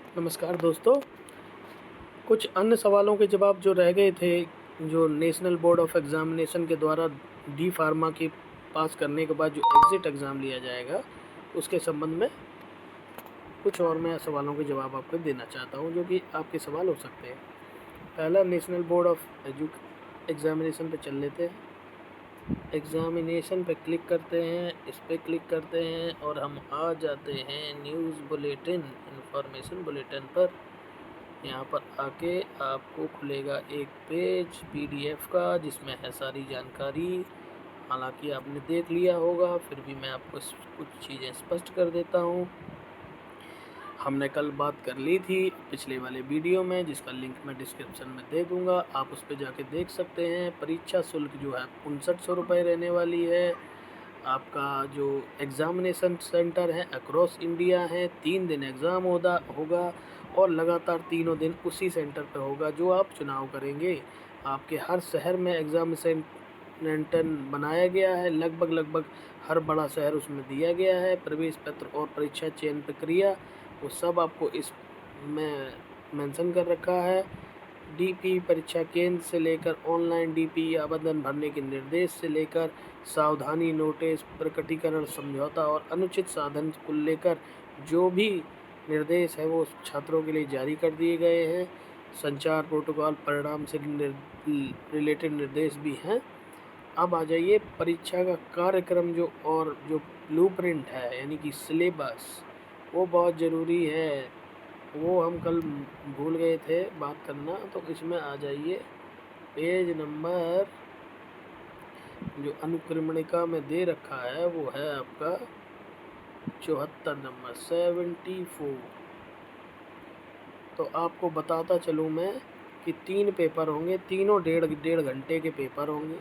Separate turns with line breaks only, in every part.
नमस्कार दोस्तों। कुछ अन्य सवालों के जवाब जो रह गए थे, जो नेशनल बोर्ड ऑफ एग्ज़ामिनेशन के द्वारा डी फार्मा की पास करने के बाद जो एग्ज़िट एग्ज़ाम लिया जाएगा, उसके संबंध में कुछ और मैं सवालों के जवाब आपको देना चाहता हूं, जो कि आपके सवाल हो सकते हैं। पहला, नेशनल बोर्ड ऑफ एग्ज़ामिनेशन पे चल लेते हैं। एग्ज़ामिनेशन पे क्लिक करते हैं, इस पे क्लिक करते हैं और हम आ जाते हैं न्यूज़ बुलेटिन, इन्फॉर्मेशन बुलेटिन पर। यहाँ पर आके आपको खुलेगा एक पेज पीडीएफ का, जिसमें है सारी जानकारी। हालांकि आपने देख लिया होगा, फिर भी मैं आपको कुछ चीज़ें स्पष्ट कर देता हूँ। हमने कल बात कर ली थी पिछले वाले वीडियो में, जिसका लिंक मैं डिस्क्रिप्शन में दे दूँगा, आप उस पे जाके देख सकते हैं। परीक्षा शुल्क जो है 6900 रुपये रहने वाली है। आपका जो एग्ज़ामिनेशन सेंटर है अक्रॉस इंडिया है, 3 दिन एग्ज़ाम होगा और लगातार तीनों दिन उसी सेंटर पे होगा जो आप चुनाव करेंगे। आपके हर शहर में एग्ज़ाम सेंटर बनाया गया है, लगभग हर बड़ा शहर उसमें दिया गया है। प्रवेश पत्र और परीक्षा चयन प्रक्रिया वो सब आपको इसमें मेंशन कर रखा है। डीपी परीक्षा केंद्र से लेकर ऑनलाइन डीपी आवेदन भरने के निर्देश से लेकर सावधानी नोटिस, प्रकटीकरण समझौता और अनुचित साधन को लेकर जो भी निर्देश है वो छात्रों के लिए जारी कर दिए गए हैं। संचार प्रोटोकॉल परिणाम से रिलेटेड निर्देश भी हैं। अब आ जाइए परीक्षा का कार्यक्रम जो ब्लूप्रिंट है, यानी कि सिलेबस, वो बहुत ज़रूरी है। वो हम कल भूल गए थे बात करना, तो इसमें आ जाइए पेज नंबर जो अनुक्रमणिका में दे रखा है वो है आपका 74 नंबर 74। तो आपको बताता चलूँ मैं कि 3 पेपर होंगे, तीनों डेढ़ घंटे के पेपर होंगे,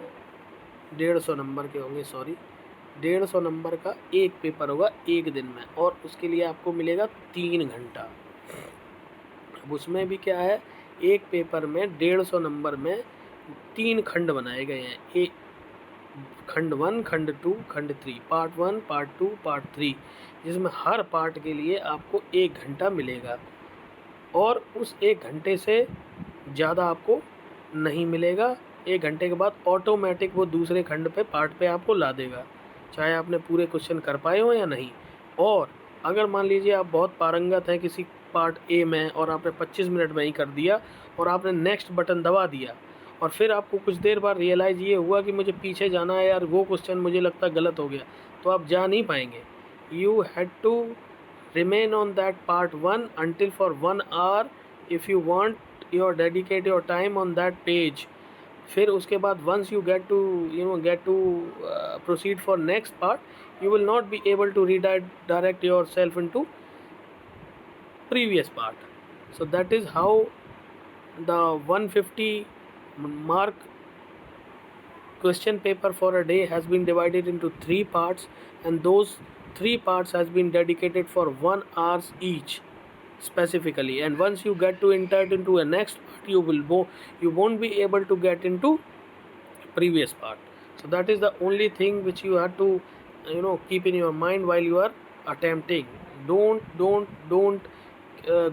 150 नंबर के होंगे, सॉरी 150 नंबर का एक पेपर होगा एक दिन में, और उसके लिए आपको मिलेगा 3 घंटा। अब उसमें भी क्या है, एक पेपर में 150 नंबर में 3 खंड बनाए गए हैं। एक खंड 1, खंड 2, खंड 3, पार्ट 1, पार्ट 2, पार्ट 3, जिसमें हर पार्ट के लिए आपको 1 घंटा मिलेगा और उस 1 घंटे से ज़्यादा आपको नहीं मिलेगा। 1 घंटे के बाद ऑटोमेटिक वो दूसरे खंड पे पार्ट पे आपको ला देगा, चाहे आपने पूरे क्वेश्चन कर पाए हो या नहीं। और अगर मान लीजिए आप बहुत पारंगत हैं किसी पार्ट ए में और आपने 25 मिनट में ही कर दिया और आपने नेक्स्ट बटन दबा दिया और फिर आपको कुछ देर बाद रियलाइज़ ये हुआ कि मुझे पीछे जाना है यार, वो क्वेश्चन मुझे लगता गलत हो गया, तो आप जा नहीं पाएंगे। You had to remain on that part 1 until for 1 hour if you want your dedicate your time on that page। फिर उसके बाद once you get to proceed for next part, you will not be able to redirect yourself into previous part। So that is how the 150 mark question paper for a day has been divided into 3 parts, and those 3 parts has been dedicated for 1 hour each specifically. And once you get to enter it into a next part, you won't be able to get into previous part। So that is the only thing which you have to keep in your mind while you are attempting. Don't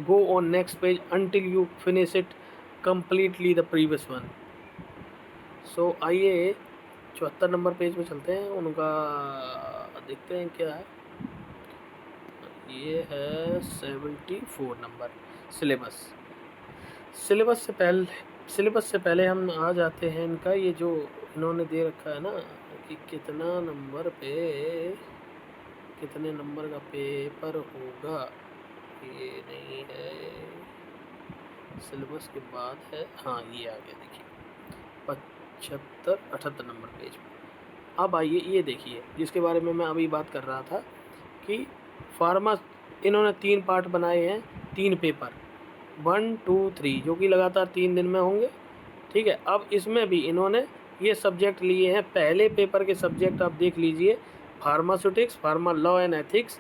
go on next page until you finish it completely the previous one। सो आइए 74 number page पे चलते हैं, उनका देखते हैं क्या है। ये है 74 नंबर सिलेबस। सिलेबस से पहले हम आ जाते हैं इनका, ये जो इन्होंने दे रखा है ना कि कितना नंबर पे कितने नंबर का पेपर होगा। ये नहीं है, सिलेबस के बाद है, हाँ ये आ गया, देखिए 75-78 नंबर पेज पे। अब आइए ये देखिए जिसके बारे में मैं अभी बात कर रहा था कि फार्मा, इन्होंने 3 पार्ट बनाए हैं, 3 पेपर 1, 2, 3, जो कि लगातार 3 दिन में होंगे। ठीक है, अब इसमें भी इन्होंने ये सब्जेक्ट लिए हैं। पहले पेपर के सब्जेक्ट आप देख लीजिए, pharmaceutics, pharma law and ethics,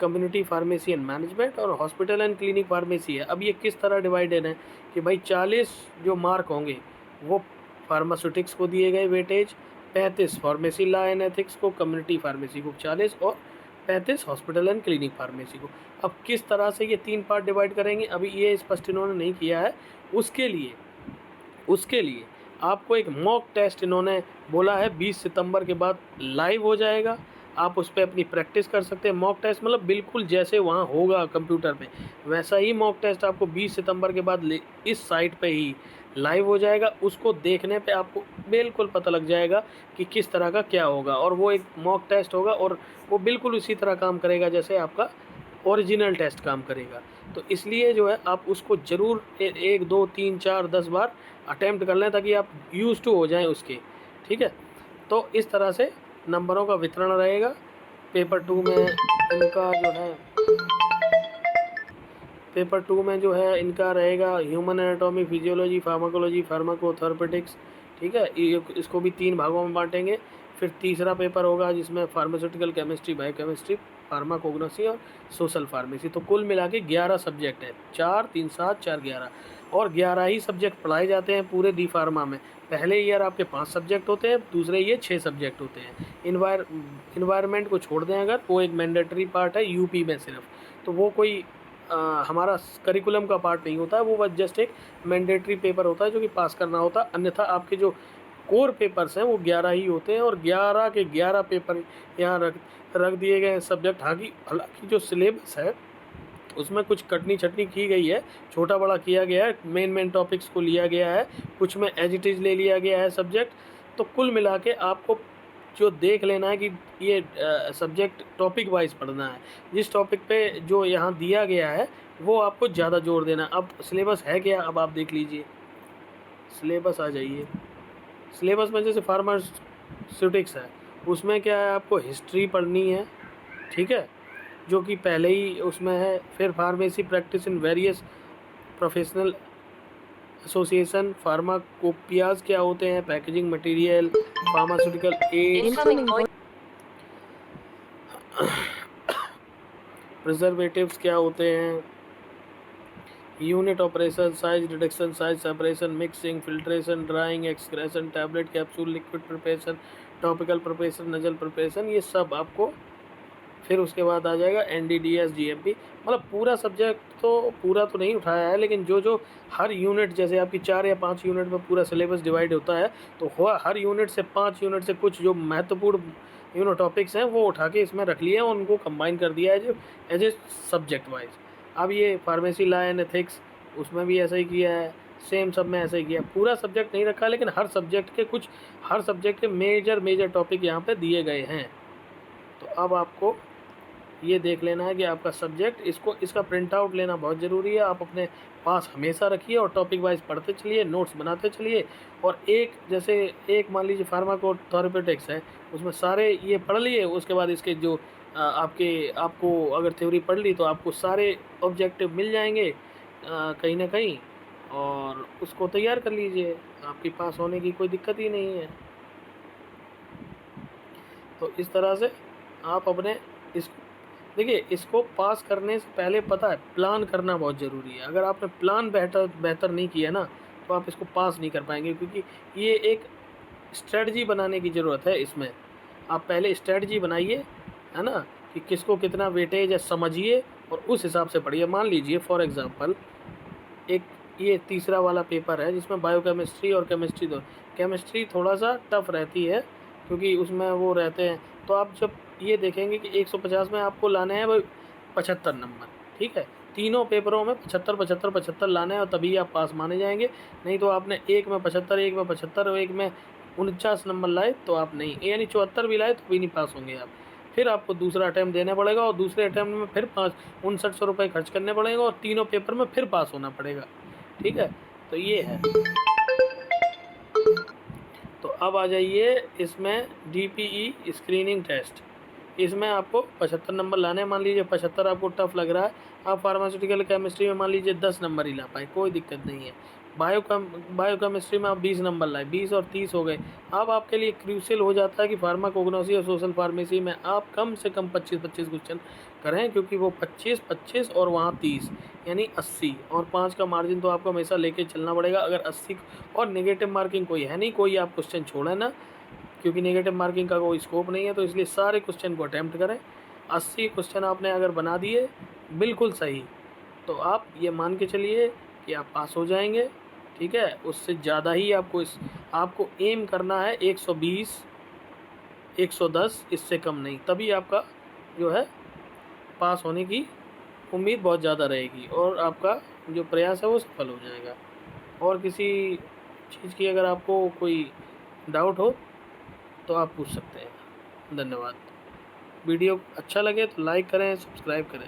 community pharmacy and management और हॉस्पिटल एंड क्लिनिक फार्मेसी है। अब ये किस तरह डिवाइडेड है कि भाई 40 जो मार्क होंगे वो फार्मास्यूटिक्स को दिए गए weightage, 35 pharmacy law and ethics को, कम्युनिटी फार्मेसी को 40 और 35 हॉस्पिटल एंड क्लिनिक फार्मेसी को। अब किस तरह से ये 3 पार्ट डिवाइड करेंगे अभी ये स्पष्ट इन्होंने नहीं किया है। उसके लिए आपको एक मॉक टेस्ट इन्होंने बोला है 20 सितंबर के बाद लाइव हो जाएगा। आप उस पर अपनी प्रैक्टिस कर सकते हैं। मॉक टेस्ट मतलब बिल्कुल जैसे वहाँ होगा कंप्यूटर में वैसा ही मॉक टेस्ट आपको 20 सितंबर के बाद इस साइट पे ही लाइव हो जाएगा। उसको देखने पे आपको बिल्कुल पता लग जाएगा कि किस तरह का क्या होगा, और वो एक मॉक टेस्ट होगा और वो बिल्कुल उसी तरह काम करेगा जैसे आपका ओरिजिनल टेस्ट काम करेगा। तो इसलिए जो है आप उसको ज़रूर 1 2 3 4 10 बार अटैम्प्ट कर लें ताकि आप यूज़ टू हो जाएं उसके। ठीक है, तो इस तरह से नंबरों का वितरण रहेगा। पेपर 2 में इनका जो है इनका रहेगा ह्यूमन एनाटॉमी, फिजियोलॉजी, फार्माकोलॉजी, फार्माकोथेरेपेटिक्स। ठीक है, इसको भी 3 भागों में बांटेंगे। फिर तीसरा पेपर होगा जिसमें फार्मास्यूटिकल केमिस्ट्री, बायोकेमिस्ट्री, फार्माकोग्नोसी और सोशल फार्मेसी। तो कुल मिला के 11 सब्जेक्ट हैं, 4 3 7 4 11, और 11 ही सब्जेक्ट पढ़ाए जाते हैं पूरे डी फार्मा में। पहले ईयर आपके 5 सब्जेक्ट होते हैं, दूसरे ईयर 6 सब्जेक्ट होते हैं। इन्वायरमेंट को छोड़ दें अगर, वो एक मैंडेटरी पार्ट है यूपी में सिर्फ, तो वो कोई हमारा करिकुलम का पार्ट नहीं होता है, वो बस जस्ट एक मैंडेटरी पेपर होता है जो कि पास करना होता है। अन्यथा आपके जो कोर पेपर्स हैं वो 11 ही होते हैं, और 11 के 11 पेपर यहाँ रख दिए गए हैं सब्जेक्ट। हालांकि जो सिलेबस है उसमें कुछ कटनी छटनी की गई है, छोटा बड़ा किया गया है, मेन टॉपिक्स को लिया गया है, कुछ में एज इट इज़ ले लिया गया है सब्जेक्ट। तो कुल मिला के आपको जो देख लेना है कि ये सब्जेक्ट टॉपिक वाइज पढ़ना है। जिस टॉपिक पे जो यहाँ दिया गया है वो आपको ज़्यादा जोर देना है। अब सिलेबस है क्या, अब आप देख लीजिए सिलेबस। आ जाइए सिलेबस में, जैसे फार्मास्यूटिक्स है उसमें क्या है, आपको हिस्ट्री पढ़नी है। ठीक है, जो कि पहले ही उसमें है। फिर pharmacy practice in various professional association, pharmacopoeias क्या होते हैं, packaging material, pharmaceutical ads, preservatives क्या होते हैं, unit operation, size reduction, size separation, mixing, filtration, drawing, excretion, tablet, capsule, liquid preparation, topical preparation, nasal preparation, ये सब आपको। फिर उसके बाद आ जाएगा NDDS GMP। मतलब पूरा सब्जेक्ट तो पूरा तो नहीं उठाया है, लेकिन जो हर यूनिट, जैसे आपकी 4 या 5 यूनिट में पूरा सिलेबस डिवाइड होता है, तो हर यूनिट से 5 यूनिट से कुछ जो महत्वपूर्ण टॉपिक्स हैं वो उठा के इसमें रख लिए हैं, उनको कंबाइन कर दिया है जो एज ए सब्जेक्ट वाइज। अब ये फार्मेसी लॉ एंड एथिक्स, उसमें भी ऐसा ही किया है, सेम सब में ऐसा ही किया है। पूरा सब्जेक्ट नहीं रखा, लेकिन हर सब्जेक्ट के मेजर टॉपिक यहाँ पे दिए गए हैं। तो अब आपको ये देख लेना है कि आपका सब्जेक्ट, इसका प्रिंट आउट लेना बहुत ज़रूरी है। आप अपने पास हमेशा रखिए और टॉपिक वाइज पढ़ते चलिए, नोट्स बनाते चलिए। और एक मान लीजिए फार्माकोथेरेपेटिक्स है, उसमें सारे ये पढ़ लिए, उसके बाद इसके जो आपको अगर थ्योरी पढ़ ली तो आपको सारे ऑब्जेक्टिव मिल जाएंगे कहीं ना कहीं, और उसको तैयार कर लीजिए, आपके पास होने की कोई दिक्कत ही नहीं है। तो इस तरह से आप अपने देखिए, इसको पास करने से पहले पता है प्लान करना बहुत ज़रूरी है। अगर आपने प्लान बेहतर नहीं किया ना, तो आप इसको पास नहीं कर पाएंगे, क्योंकि ये एक स्ट्रेटजी बनाने की ज़रूरत है। इसमें आप पहले स्ट्रेटजी बनाइए, है ना, कि किसको कितना वेटेज है समझिए, और उस हिसाब से पढ़िए। मान लीजिए फॉर एग्ज़ाम्पल एक ये तीसरा वाला पेपर है जिसमें बायोकेमिस्ट्री और केमिस्ट्री थोड़ा सा टफ रहती है, क्योंकि उसमें वो रहते हैं। तो आप जब ये देखेंगे कि 150 में आपको लाने हैं भाई 75 नंबर, ठीक है, तीनों पेपरों में 75 लाने हैं, और तभी आप पास माने जाएंगे। नहीं तो आपने एक में 75 और एक में 49 नंबर लाए तो आप नहीं, यानी 74 भी लाए तो भी नहीं पास होंगे आप। फिर आपको दूसरा अटैम्प्ट देना पड़ेगा, और दूसरे अटैम्प्ट में फिर 5900 रुपये खर्च करने पड़ेंगे, और तीनों पेपर में फिर पास होना पड़ेगा। ठीक है, तो ये है। तो अब आ जाइए इसमें DPE स्क्रीनिंग टेस्ट। इसमें आपको 75 नंबर लाने हैं। मान लीजिए 75 आपको टफ लग रहा है, आप फार्मास्यूटिकल केमिस्ट्री में मान लीजिए 10 नंबर ही ला पाए, कोई दिक्कत नहीं है। बायोकेमिस्ट्री में आप 20 नंबर लाए, 20 और 30 हो गए। अब आपके लिए क्रूशियल हो जाता है कि फार्माकोग्नोसी और सोशल फार्मेसी में आप कम से कम 25 क्वेश्चन करें, क्योंकि वो 25 और वहाँ 30 यानी 80, और 5 का मार्जिन तो आपको हमेशा लेके चलना पड़ेगा। अगर 80 और नेगेटिव मार्किंग कोई है नहीं, कोई आप क्वेश्चन छोड़े ना, क्योंकि नेगेटिव मार्किंग का कोई स्कोप नहीं है, तो इसलिए सारे क्वेश्चन को अटैम्प्ट करें। 80 क्वेश्चन आपने अगर बना दिए बिल्कुल सही, तो आप ये मान के चलिए कि आप पास हो जाएंगे। ठीक है, उससे ज़्यादा ही आपको एम करना है 120 110, इससे कम नहीं, तभी आपका जो है पास होने की उम्मीद बहुत ज़्यादा रहेगी और आपका जो प्रयास है वो सफल हो जाएगा। और किसी चीज़ की अगर आपको कोई डाउट हो तो आप पूछ सकते हैं। धन्यवाद। वीडियो अच्छा लगे तो लाइक करें, सब्सक्राइब करें।